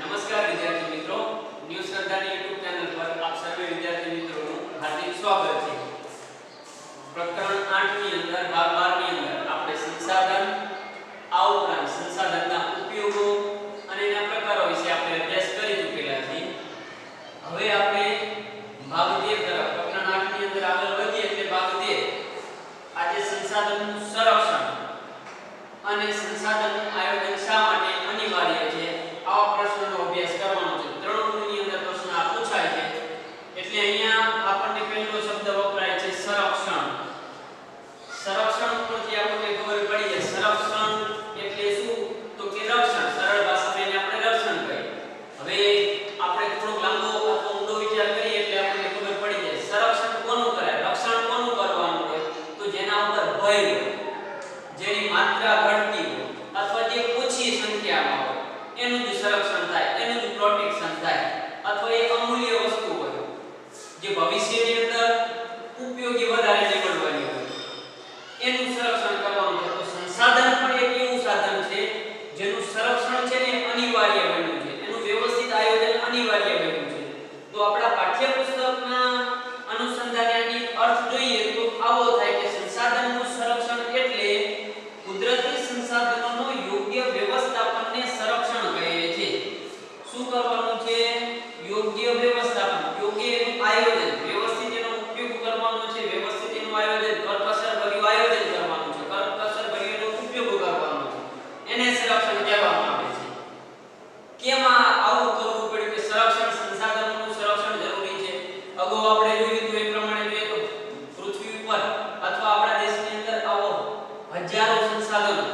નમસ્કાર વિદ્યાર્થી મિત્રો, ન્યૂઝ સ્પર્ધાની YouTube ચેનલ પર આપ સર્વે વિદ્યાર્થી મિત્રોનું હાર્દિક સ્વાગત છે. પ્રકરણ 8 ની અંદર ભાગ 12 ની અંદર આપણે સંસાધન, આ ઉપરાંત સંસાધનના ઉપયોગો અને એના પ્રકારો વિશે આપણે અભ્યાસ કરી ચૂકેલા છીએ. હવે આપણે ભાગ 13 તરફ પ્રકરણ 8 ની અંદર આગળ વધીએ એટલે ભાગ 13 આજે સંસાધનનું સંરક્ષણ અને સંસાધનનું આયોજન શા માટે અનિવાર્ય છે આવા પ્રશ્નનો અભ્યાસ કરવાનો છે. ત્રણ ગુણની અંદર પ્રશ્ન આ પૂછાય છે એટલે અહીંયા આપણને પહેલો શબ્દ વપરાય છે સંરક્ષણ. સંરક્ષણ ઉપરથી આપણને ખબર પડી જાય સંરક્ષણ એટલે શું તો કે રક્ષણ, સરળ ભાષામાં એને આપણે રક્ષણ કહીએ. હવે આપણે થોડો લાંબો અથવા ઊંડો વિચાર કરીએ એટલે આપણને ખબર પડી જાય સંરક્ષણ કોનું કરાય, રક્ષણ કોનું કરવાનું હોય તો જેના ઉપર ભય હોય, જેની માત્રા ઘટતી હોય અથવા જે ઓછી સંખ્યામાં હોય એનું જ સંરક્ષણ થાય, એનું જ પ્રોટેક્શન થાય. અથવા એ અમૂલ્ય વસ્તુ હોય જે ભવિષ્યની અંદર ઉપયોગી વધારે નીવડવાની હોય એનું સંરક્ષણ કરવાનું છે. તો સંસાધન પણ એક એવું સાધન છે જેનું સંરક્ષણ છે ને અનિવાર્ય બન્યું છે, એનું વ્યવસ્થિત આયોજન અનિવાર્ય બન્યું છે. તો આપણા પાઠ્યપુસ્તકના અનુસંધાનની અર્થ જોઈએ તો આવો થાય કે સંસાધનનું સંરક્ષણ એટલે કુદરતી સંસાધનોનો યોગ્ય વ્યવસ્થાપનને સંરક્ષણ કહે છે. શું કરવાનું છે? યોગ્ય વ્યવસ્થાપન, યોગ્ય એનું આયોજન, વ્યવસ્થિત એનો ઉપયોગ કરવાનો છે, વ્યવસ્થિત એનું આયોજન, કરકસરભર્યું આયોજન કરવાનું છે, કરકસરભર્યું એનો ઉપયોગ કરવાનો છે, એને સંરક્ષણ કહેવામાં આવે છે. કેમાં આવું કરવું પડ્યું કે સંરક્ષણ, સંસાધનોનું સંરક્ષણ જરૂરી છે? અગાઉ આપણે જોયું તો એ પ્રમાણે જોઈએ તો પૃથ્વી ઉપર અથવા આપણા દેશની અંદર આવો હજારો સંસાધનો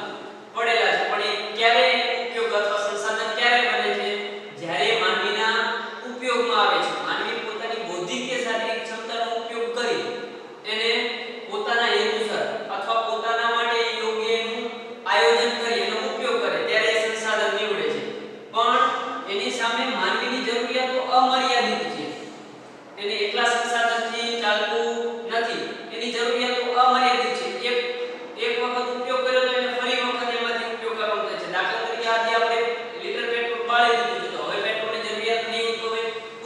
પડેલા છે, પણ એ ક્યારે ઉપયોગ અથવા સંસાધન ક્યારે બને છે? જ્યારે માનવીના ઉપયોગમાં આવે છે. માનવી પોતાની બૌદ્ધિક કે શારીરિક ક્ષમતાનો ઉપયોગ કરી એને પોતાના હેતુસર અથવા પોતાના માટે યોગ્ય એનું આયોજન કરી એનો ઉપયોગ કરે ત્યારે એ સંસાધન નીવડે છે. પણ એની સામે માનવીની જરૂરિયાતો અમર્યાદિત છે, એને એકલા સંસાધનથી ચાલતું નથી, એની જરૂરિયાતો અમર્યાદિત છે. એક વખત ઉપયોગ કર્યો તો એને ફરી વખત એમાંથી ઉપયોગ કરવાનો થાય છે. દાખલા તરીકે આજે આપણે લીટર પેટ્રોલ બાળી દીધું છે તો હવે પેટ્રોલની જરૂરિયાત નહીં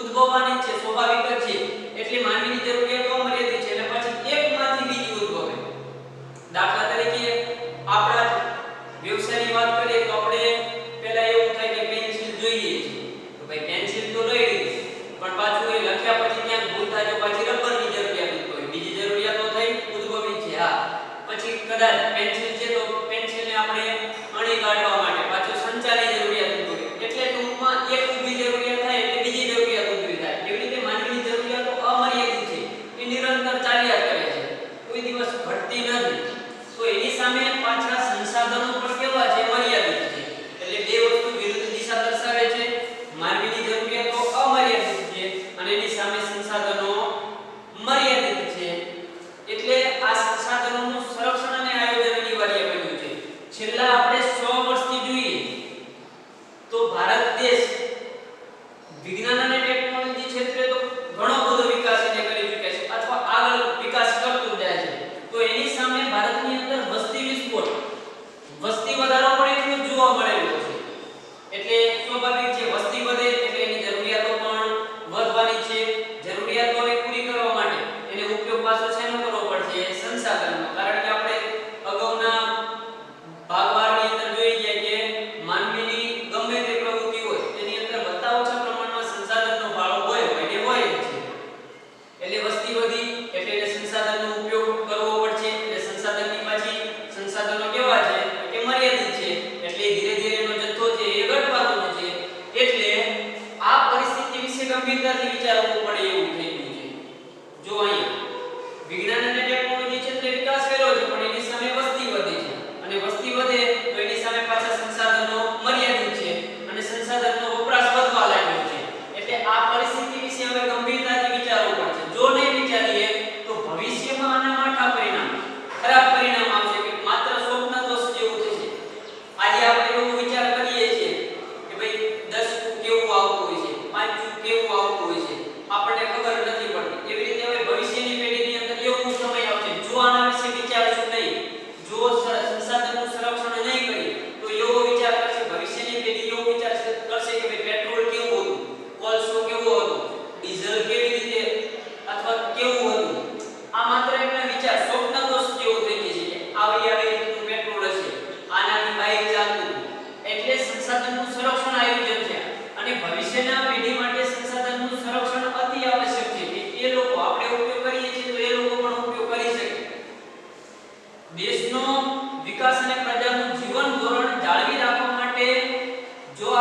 ઉદ્ભવવાની છે, સ્વાભાવિક જ છે. એટલે માનવીની જરૂરિયાતો અમર્યાદિત છે એટલે પછી એકમાંથી બીજું ઉદ્ભવે. દાખલા તરીકે આપણા વ્યવસાયની વાત કરીએ તો આપણે પહેલા એવું થાય કે પેન્સિલ જોઈએ છે તો ભાઈ પેન્સિલ તો લઈ લીધી પણ પાછું એ લખ્યા પછી ક્યાંક ભૂલ થાય તો પાછી રબરની જરૂરિયાત ઉદ્ભવે, બીજી જરૂરિયાતો થઈ ઉદ્ભવી છે. હા, પછી કદાચ પેન્સિલ છે તો પેન્સિલને આપણે અણી કાઢવા માટે પાછું સંચારની જરૂરિયાત ઉદ્ભવે. એટલે ટૂંકમાં એક ઊભી જરૂરિયાત થાય એટલે બીજી જરૂરિયાત ઉદ્ભવી થાય. એવી રીતે માનવીની જરૂરિયાતો અમર્યાદિત છે, એ નિરંતર ચાલ્યા કરે છે, કોઈ દિવસ ઘટતી નથી. તો એની સામે પાછા સંસાધનો પણ કેવા છે? મર્યાદિત છે. એટલે બે વસ્તુ વિરુદ્ધ દિશા દર્શાવે છે. માનવીની જરૂરિયાતો અમર્યાદિત છે અને એની સામે સંસાધનો મર્યાદિત છે. એટલે આ સંસાધનોનું સંરક્ષણ અને આયોજન અનિવાર્ય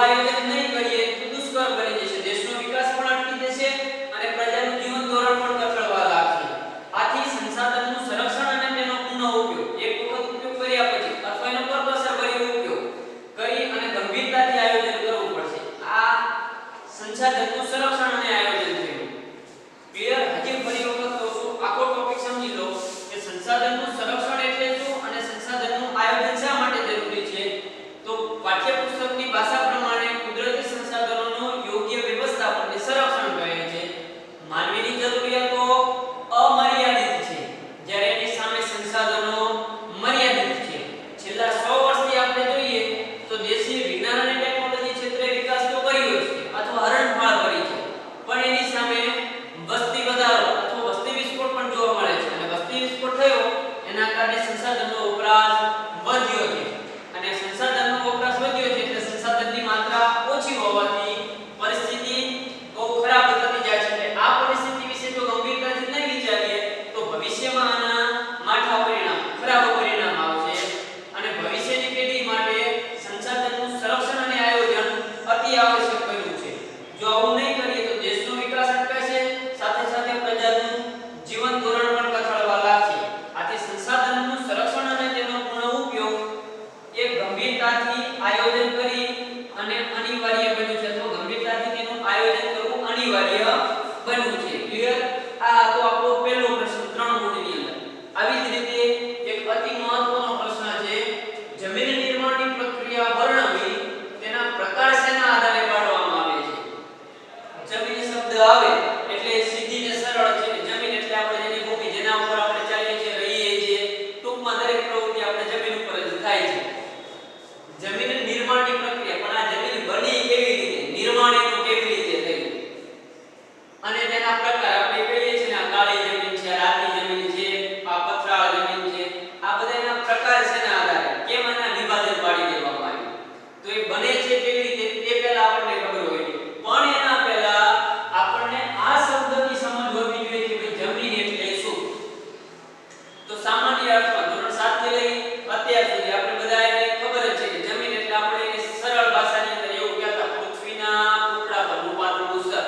આયોજન નહીં કરીએ તો દુષ્કર બની જશે, દેશનો વિકાસ પણ અટકી જશે અને પ્રજાનું જીવન ધોરણ પણ કથળવા લાગશે. આથી સંસાધનનું સંરક્ષણ અને તેનો પુનઃ ઉપયોગ, એક વખત ઉપયોગ કર્યા પછી અથવા એનો કરકસરભર્યો ઉપયોગ કરી અને ગંભીરતાથી આયોજન કરવું પડશે. આ સંસાધનનું સંરક્ષણ અને આયોજન થયું. ક્લિયર? હજી ફરી વખત કહું છું, આખો ટોપિક સમજી લો કે સંસાધનનું સંરક્ષણ એટલે શું અને સંસાધનનું આયોજન શા માટે જરૂરી છે. તો પાઠ્યપુસ્તકની ભાષા પ્રમાણે કુદરતી સંસાધનોનું યોગ્ય વ્યવસ્થાપનને સંરક્ષણ કહે છે. માનવીની જરૂરિયાતો અમર્યાદિત છે જ્યારે એની સામે સંસાધનો મર્યાદિત છે. છેલ્લા 100 વર્ષથી આપણે જોઈએ તો દેશે વિજ્ઞાન અને ટેકનોલોજી ક્ષેત્રે વિકાસ તો કર્યો છે અથવા હરણફાળ કરી છે, પણ એની સામે વસ્તી વધારો અથવા વસ્તી વિસ્ફોટ પણ જોવા મળે છે અને વસ્તી વિસ્ફોટ થયો એના કારણે સંસાધનનો વપરાશ વધ્યો છે અને સંસાધનનો વપરાશ વધ્યો છે એટલે સંસાધનની માત્રા ઓછી હોવાથી પરિસ્થિતિ બહુ ખરાબ થતી જાય છે. એટલે આ પરિસ્થિતિ વિશે જો ગંભીરતાથી નહીં વિચારીએ તો ભવિષ્યમાં આના માઠા પરિણામ, ખરાબ પરિણામ આવશે અને ભવિષ્યની પેઢી માટે સંસાધનનું સંરક્ષણ અને આયોજન અતિ આવશ્યક બન્યું છે. જો આવું નહીં કરીએ તો દેશનો વિકાસ અટકાશે, સાથે સાથે પ્રજાનું જીવન ધોરણ પણ કથળવા લાગશે. આથી સંસાધનનું સંરક્ષણ અને તેનો પુનઃ ઉપયોગ એક ગંભીરતાથી આયોજન કરી અને અનિવાર્ય બન્યું છે અથવા ગંભીરતાથી તેનું આયોજન કરવું અનિવાર્ય બન્યું છે. ક્લિયર? આ તો આપણો પહેલો પ્રશ્ન 3 ગુણની અંદર. આવી જ રીતે એક અતિ મહત્વનો પ્રશ્ન છે, જમીન નિર્માણની પ્રક્રિયા વર્ણવી, તેના પ્રકાર શેના આધારે પાડવામાં આવે છે. જમીન શબ્દ આવે એટલે સીધી ને સરળ છે. જમીન એટલે આપણે જેની ભૂમિ, જેના ઉપર આપણે ચાલીએ છીએ, રહીએ છીએ, ટૂંકમાં દરેક પ્રવૃત્તિ આપણે જમીન ઉપર જ થાય છે. જમીન નિર્માણની પ્રક્રિયા, પણ આ જમીન બની કેવી રીતે, નિર્માણ એનું કેવી રીતે થયું અને તેના પ્રકાર આપણે કહીએ છીએ ને, આ કાળી જમીન છે, રાતી જમીન છે, આ પથરાળ જમીન છે, આ બધાના પ્રકાર શેના આધારે, કેમ આના વિભાજન પાડી દેવામાં આવ્યું. તો એ બને છે કેવી રીતે તે પહેલા આપણને ખબર હોય, પણ એના પહેલા આપણને આ શબ્દની સમજ હોવી જોઈએ કે ભાઈ જમીન એટલે શું. તો સામાન્ય અર્થમાં ધોરણ 7 થી લઈ અત્યાર સુધી આપણે બધાને ખબર જ છે કે જમીન એટલે આપણે એને સરળ ભાષાની અંદર એવું કહેતા, પૃથ્વીના ટુકડા પરનું પાતળું સ્તર,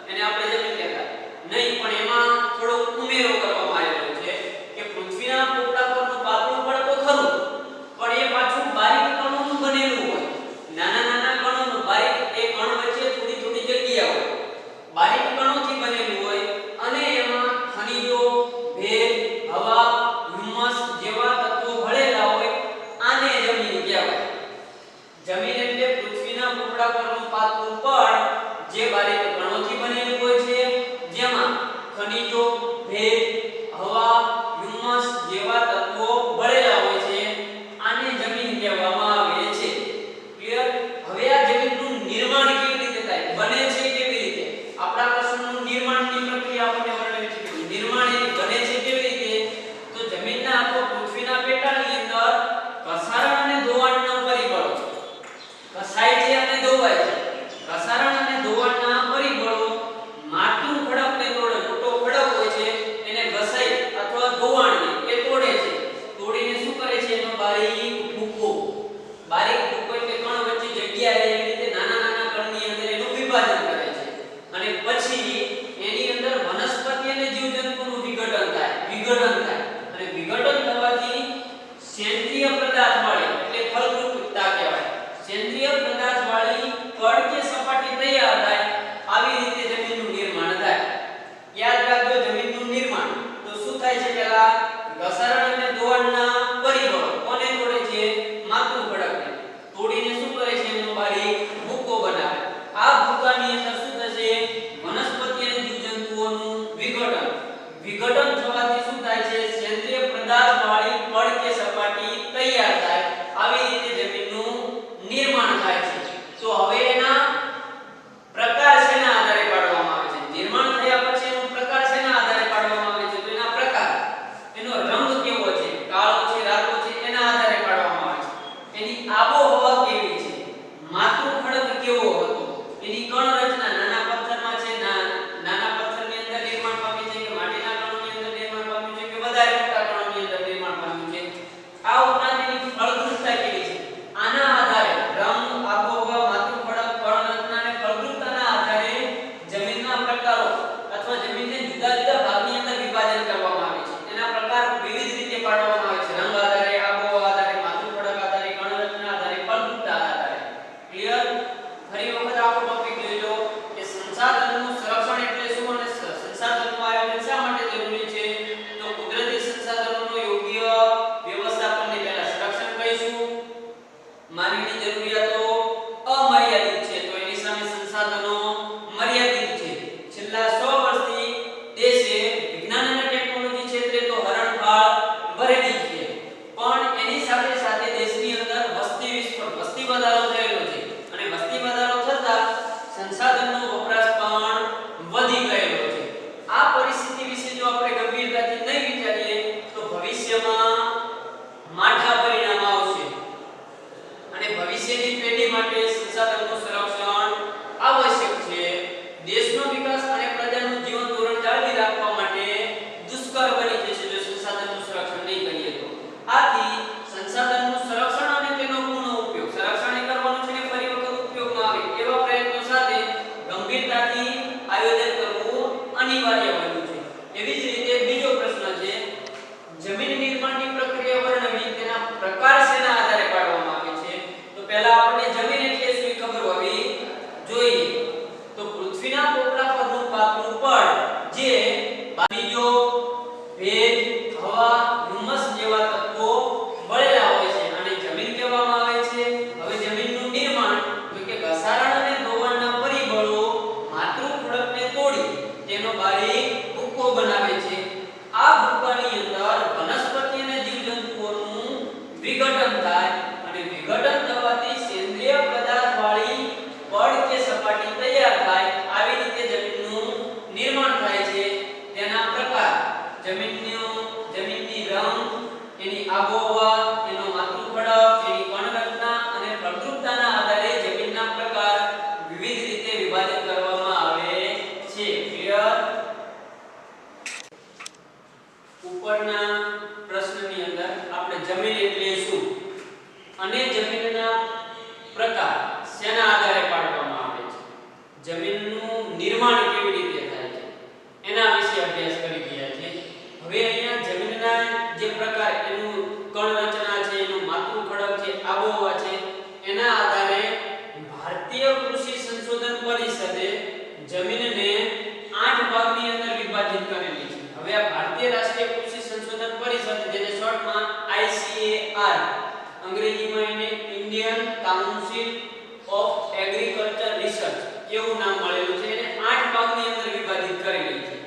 એને આપણે જમીન કહેતા. નહીં, પણ એમાં થોડો ઉમેરો કરવામાં આવેલો છે કે પૃથ્વીના ટુકડા પરનું પાતળું પડ તો ખરું, પણ એ પાછું બારીક કણોનું બનેલું હોય. નાના નાના કણોનું, બારીક એ કણ વચ્ચે થોડી થોડી જગ્યા હોય, બારીક કણોથી બનેલું હોય અને એમાં ખનિજો, ભેજ, હવા, હ્યુમસ જેવા તત્વો ભળેલા હોય. આને જમીન કહેવાય. જમીન એટલે પૃથ્વીના ટુકડા પરનું પાતળું પડ જે બારીક કણોથી બનેલું હોય છે, જેમાં ખનિજો, ભેજ, હવા, હ્યુમસ જેવા તત્વો ભળેલા હોય છે. આને જમીન કહેવામાં આવે છે. ક્લિયર? હવે આ જમીનનું નિર્માણ કેવી રીતે થાય, બને છે કેવી રીતે, આપણા પ્રશ્નનું નિર્માણની પ્રક્રિયા આપણને વર્ણવી છે કે નિર્માણ એ બને છે કેવી રીતે. તો જમીનના અથવા પૃથ્વીના પેટાળની અંદર ઘસારણ અને ધોવાણના પરિબળો, ઘસાય છે અને ધોવાય છે. ઘસારણ અને ધોવાણના પરિબળો માટી ખડકને તોડે, મોટો ખડક હોય છે એને ઘસાય અથવા ધોવાણને એ તોડે છે. તોડીને શું કરે છે, એનો બારીક ભૂકો, બારીક ભૂકો એટલે કણ વચ્ચે જગ્યા રહે એવી રીતે નાના નાના કણની અંદર એનું વિભાજન કરે છે અને પછી એની અંદર વનસ્પતિ અને જીવજંતુનું વિઘટન થાય અને વિઘટન થવાથી સેન્દ્રિય પદાર્થ મળે એટલે ફળદ્રુપતા કહેવાય. સેન્દ્રિય પદાર્થ વાળી પડ કે સપાટી તૈયાર થાય. આવી રીતે જમીનનું નિર્માણ થાય. યાદ રાખજો, જમીનનું નિર્માણ તો શું થાય છે, પહેલા ઘસારણ અને ધોવાણના પરિબળો કોને તોડે છે, માતૃ ખડકને તોડીને શું કરે છે, એનો બારીક ભૂકો બનાવે. આ ભૂકાની અંદર શું થશે, વનસ્પતિ અને જીવજંતુઓનું વિઘટન થવાથી શું થાય છે, સેન્દ્રિય પદાર્થ વાળી પડ કે સપાટી તૈયાર થાય. આવી રીતે જમીનનું નિર્માણ થાય છે. તો હવે એના પ્રકાર શેના આધારે પાડવામાં આવે છે, નિર્માણ થયા પછી એનો પ્રકાર શેના આધારે પાડવામાં આવે છે. તો એના પ્રકાર, એનો રંગ કેવો છે, કાળો છે, રાતો છે, એના આધારે પાડવામાં આવે છે. એની આબોહવા કેવી છે, માતૃ ખડક કેવો હતો, એની કણ રચના રાષ્ટ્રીય કૃષિ સંશોધન પરિષદે જમીનને 8 ભાગની અંદર વિભાજિત કરેલી છે. હવે આ ભારતીય રાષ્ટ્રીય કૃષિ સંશોધન પરિષદ જેને શોર્ટમાં ICAR અંગ્રેજીમાં એને Indian council of agriculture research એવું નામ મળેલું છે. એને 8 ભાગની અંદર વિભાજિત કરેલી છે.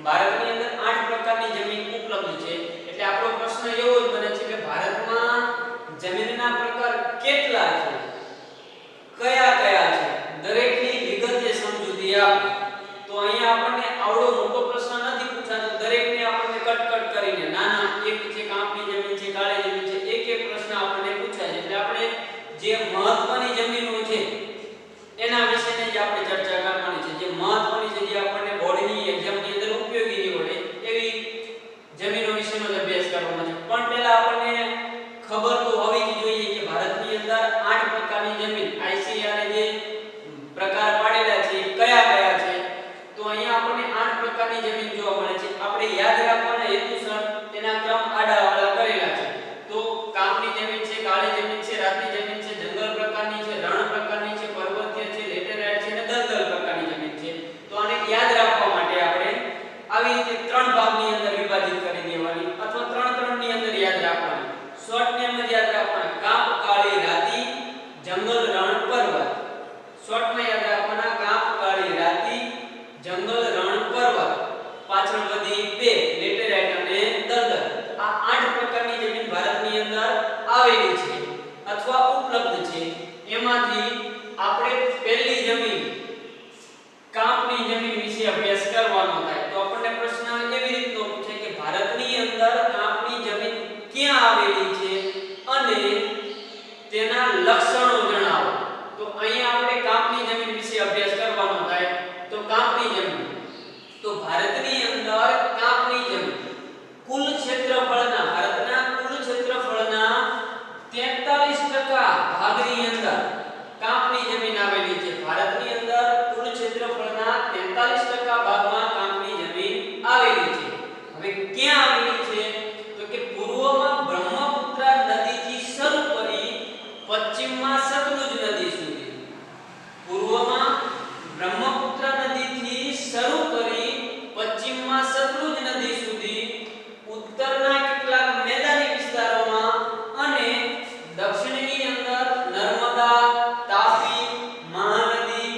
ભારતની અંદર 8 પ્રકારની જમીન ઉપલબ્ધ છે. એટલે આપણો પ્રશ્ન એવો જ બને છે કે ભારતમાં જમીનના પ્રકાર કેટલા છે, કયા કયા છે, દરેકની વિગતે સમજૂતી આપો. તો અહીંયા આપણને આવડો મોટો પ્રશ્ન નથી પૂછાતો. દરેકને આપણને કટ કરીને નાના એક છે કાપની જમીન છે, કાળી જમીન છે, એક એક પ્રશ્ન આપણને પૂછાય છે. એટલે આપણે જે મહત્વની જમીનો છે એના વિશેની જ આપણે ચર્ચા કરવાની છે. જે મહત્વની છે, જે આપણને બોર્ડની એક્ઝામની અંદર ઉપયોગી નીવડે એવી જમીનો વિશેનો જ અભ્યાસ કરવાનો છે. પણ પહેલા આપણને ખબર તો હોવી જ જોઈએ કે ભારતની અંદર 8 પ્રકારની જમીન ICAR જે પ્રકાર પાડેલા છે કયા કયા છે. તો અહીંયા આપણને 8 પ્રકારની જમીન જોવા મળે છે. આપણે યાદ રાખવાના હેતુસર તેના ક્રમ આડાઅવળા કરેલા છે. તો કાપની જમીન છે, કાળી જમીન છે, રાતી જમીન છે, જંગલ પ્રકારની છે, રણ પ્રકારની છે, પર્વતીય છે, લેટેરાઇટ છે અને દલદલ પ્રકારની જમીન છે. તો આને યાદ રાખવા માટે આપણે આવી રીતે 3 ભાગની અંદર વિભાજિત કરી દેવાની અથવા 3 ની અંદર યાદ રાખવાની. શોર્ટ નેમ જ યાદ રાખવાના. કાપ, કાળી, રાતી, જંગલ, રણ, પર્વત. શોર્ટમાં યાદ રાખવાના કાપ, કાળી, રાતી, જંગલ, રણ, પર્વત. પાછળ બધી 2 લેટેરાઇટ અને દલદલ. આ 8 પ્રકારની જમીન ભારતની અંદર આવેલી છે અથવા ઉપલબ્ધ છે. એમાંથી આપણે પહેલી જમીન કાપની જમીન વિશે અભ્યાસ કરવાનો થાય તો આપણને પ્રશ્ન એવી રીતનો પૂછે કે ભારતની અંદર કાપની જમીન ક્યાં આવેલી છે અને તેના લક્ષણો જણાવો. તો અહીંયા આપણે કાપની જમીન વિશે અભ્યાસ કરવાનો થાય તો કાપની જમીન તો ભારતની અંદર કાપની જમીન કુલ ક્ષેત્રફળના ભારતના કુલ ક્ષેત્રફળના 43% ભાગની અંદર કાપની જમીન આવેલી છે. ભારતની અંદર કુલ ક્ષેત્રફળના 43% ભાગમાં કાપની જમીન આવેલી છે. હવે ક્યાં આવેલી છે તો કે પૂર્વમાં બ્રહ્મપુત્ર નદીથી શરૂ કરી પશ્ચિમમાં સતલુજ નદી સુધી. પૂર્વમાં બ્રહ્મપુત્ર નદીથી શરૂ કરી પશ્ચિમમાં સતલુજ નદી સુધી, ઉત્તરના કેટલાક મેદાની વિસ્તારોમાં અને દક્ષિણની અંદર નર્મદા, તાપી, મહાનદી,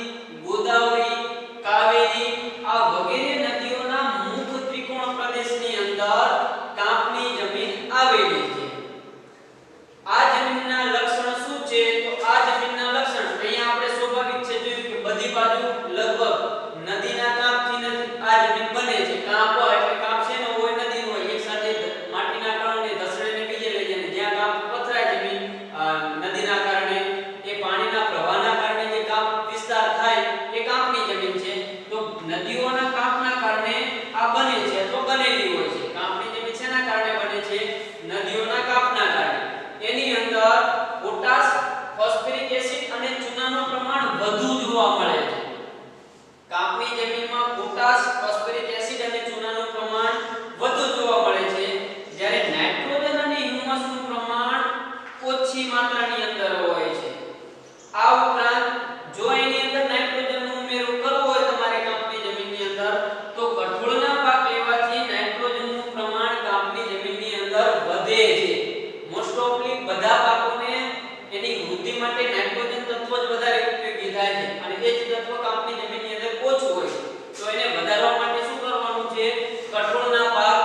ગોદાવરી, કાવેરી આ વગેરે નદીઓના મુખ ત્રિકોણ પ્રદેશની અંદર કાપની જમીન આવેલી છે. આ જમીનના લક્ષણ શું છે તો આ જમીનના લક્ષણ અહીંયા આપણે સ્વાભાવિક છે જોયું કે બધી બાજુ લગભગ નદીના કાપથી આ જમીન બને છે. કાપ એટલે કાપ છે ને હોય નદી હોય એક સાથે માટીના કણને ધસડીને બીજે લઈ જાય. જ્યાં કાપ પથરાય જમીન નદીના કારણે એ પાણીના પ્રવાહના કારણે જે કાપ વિસ્તાર થાય એ કાપની જમીન છે. તો નદીઓના કાપના કારણે આ બને છે અથવા બનેલી હોય છે. કાપની જમીન શેના કારણે બને છે? નદીઓના કાપના કારણે. એની અંદર પોટાશ, ફોસ્ફરિક એસિડ અને ચૂનાનું પ્રમાણ વધુ જોવા મળે છે. કાપની જમીનમાં પોટાશ, ફોસ્ફરિક એસિડ અને ચૂનાનું પ્રમાણ વધુ જોવા મળે છે, જ્યારે નાઇટ્રોજન અને હ્યુમસનું પ્રમાણ ઓછી માત્રાની અંદર હોય છે. આ ઉપરાંત જો એની અંદર નાઇટ્રોજનનો ઉમેરો કરવો હોય તમારે કાપની જમીનની અંદર તો કઠોળના પાક લેવાથી નાઇટ્રોજનનું પ્રમાણ કાપની જમીનની અંદર વધે છે. મોસ્ટ ઓફલી બધા પાકોને એની વૃદ્ધિ માટે નાઇટ્રોજન તત્વ જ વધારે ઉપયોગી થાય છે અને એ જ તત્વ કાપની જમીનની અંદર ઓછું હોય તો એને વધારવા માટે શું કરવાનું છે? કઠોળના પાક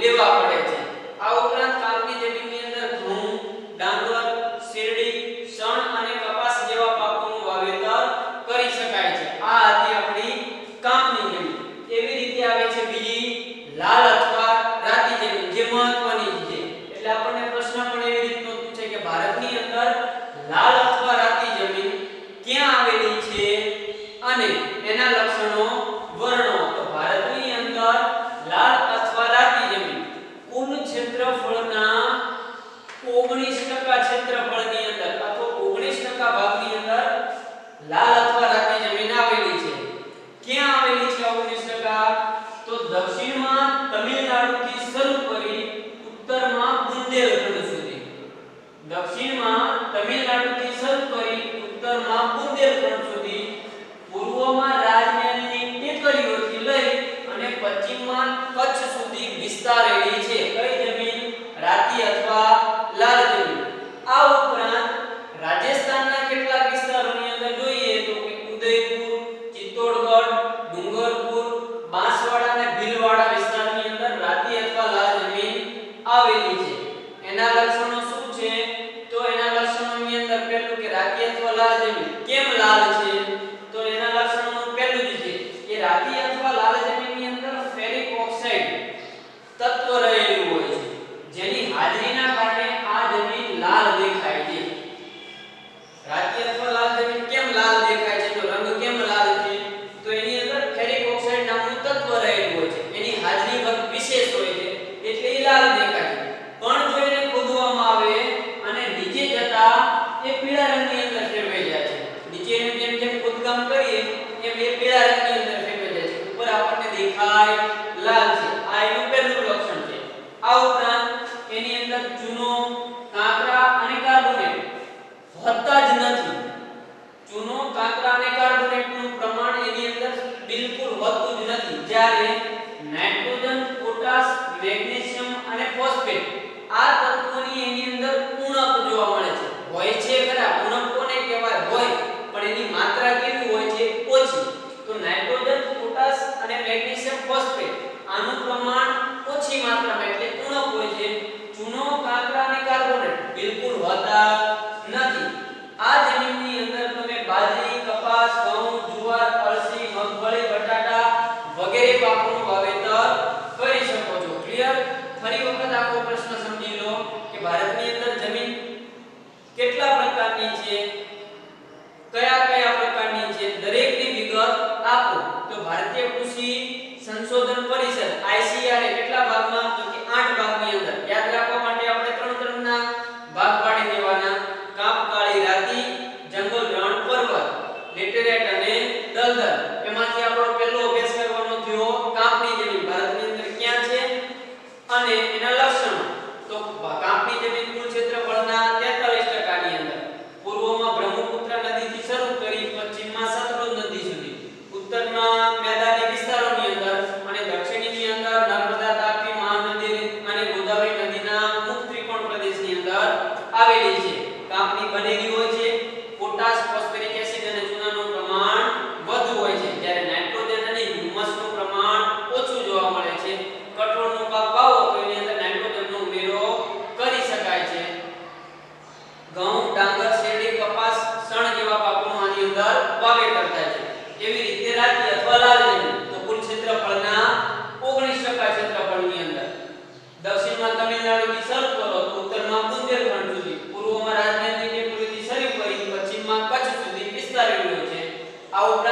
લેવા પડે છે. આ ઉપરાંત કાપની જમીનની અંદર ઘઉં, ડાંગર, શેરડી, શણ અને કપાસ જેવા પાકોનું વાવેતર કરી શકાય છે. આ હતી આપણી કાપની જમીન. એવી રીતે આવે છે બીજી લાલ અથવા રાતી જમીન જે મહત્વની છે. એટલે આપણને પ્રશ્ન પણ એવી રીતનો પૂછે કે ભારતની અંદર લાલ અથવા રાતી જમીન ક્યાં આવેલી છે અને એના લક્ષણો વર્ણો. તો ભારતની અંદર લાલ અથવા રાતી જમીન કુલ ક્ષેત્રફળના 19% ક્ષેત્રફળની અંદર અથવા 19% ભાગની અંદર લાલ અથવા રાતી જમીન આવેલી છે. ક્યાં આવેલી છે 19%? તો દક્ષિણમાં તમિલનાડુથી શરૂ કરી ઉત્તરમાં બુંદેલખંડ સુધી. દક્ષિણમાં તમિલનાડુથી શરૂ કરી ઉત્તરમાં બુંદેલખંડ ઉદ્ગમ કરીએ એમ એ પીળા રંગની અંદર ફેરવાઈ જાય છે. ઉપર આપણને દેખાય લાલ છે. આ એનું પહેલું લક્ષણ છે. આ ઉપરાંત એની અંદર ચૂનો, કાંકરા અને કાર્બોનેટ હોતા જ નથી. ચૂનો, કાંકરા અને કાર્બોનેટનું પ્રમાણ એની અંદર બિલકુલ હોતું જ નથી. જ્યારે નાઇટ્રોજન, પોટાશ, મેગ્નેશિયમ અને ફોસ્ફેટ આ તત્વોની એની અંદર ઉણપ જોવા મળે છે. હોય છે ખરા, ઉણપ કોને કહેવાય? હોય, પણ એની માત્રા કેવી હોય છે? ઓછી. તો નાઇટ્રોજન, પોટાશ અને મેગ્નેશિયમ, ફોસ્ફેટ આનું પ્રમાણ ઓછી માત્રામાં એટલે ઉણપ હોય છે. ચૂનો, કાંકરા અને કાર્બોનેટ બિલકુલ હોતા નથી. આ જમીનની અંદર તમે બાજરી, કપાસ, ઘઉં, જુવાર, અળસી, મગફળી, બટાટા વગેરે પાકોનું વાવેતર કરી શકો છો. ક્લિયર? ફરી વખત આખો પ્રશ્ન સમજી લો કે ભારતની અંદર જમીન કેટલા પ્રકારની છે, કયા કયા પ્રકારની છે, દરેકની વિગત આપો. તો ભારતીય કૃષિ સંશોધન પરિષદ ICAR કેટલા ભાગમાં? તો કે 8 ભાગની અંદર. યાદ રાખવા માટે આપણે ત્રણ ના ભાગ પાડી દેવાના. કાપ કાળી રાતી, જંગલ રણ પર્વત, લેટેરાઇટ અને દલદલ. એમાંથી આપણો પહેલો અભ્યાસ કરવાનો થયો કાપની જમીન ભારતની અંદર ક્યાં છે અને એના લક્ષણો. તો કાપની જમીન કુલ ક્ષેત્રફળના 43% ની અંદર પૂર્વમાં બ્રહ્મપુત્ર નદીથી શરૂ કરી પશ્ચિમમાં સતલુજ નદી સુધી, ઉત્તરમાં મેદાની વિસ્તારોની અંદર અને દક્ષિણની અંદર નર્મદા, તાપી, મહાનદી અને ગોદાવરી નદીના મુક્ત ત્રિકોણ પ્રદેશની અંદર આવેલી છે. કાપની બનેલી હોય છે. પોટાશ, ફોસ્ફરિક એસિડ અને ચૂનાનું પ્રમાણ વધુ હોય છે, જ્યારે નાઇટ્રોજન અને હ્યુમસનું પ્રમાણ ઓછું જોવા મળે છે. કઠોળનો પાક વાવો તો એની અંદર નાઇટ્રોજનનો ઉમેરો કરી શકાય છે. ઘઉં, ડાંગર, શેરડી, કપાસ, શણ જેવા પાકોનું આની અંદર વાવેતર થાય છે. એવી રીતે રાતી અથવા લાલ જમીન તો કુલ ક્ષેત્રફળના 19% ક્ષેત્રફળની અંદર દક્ષિણમાં તમિલનાડુથી શરૂ કરો તો ઉત્તરમાં બુંદેલખંડ સુધી, પૂર્વમાં રાજધાની જયપુરથી શરૂ કરી પશ્ચિમમાં કચ્છ સુધી વિસ્તારેલું છે. આ ઉપરાંત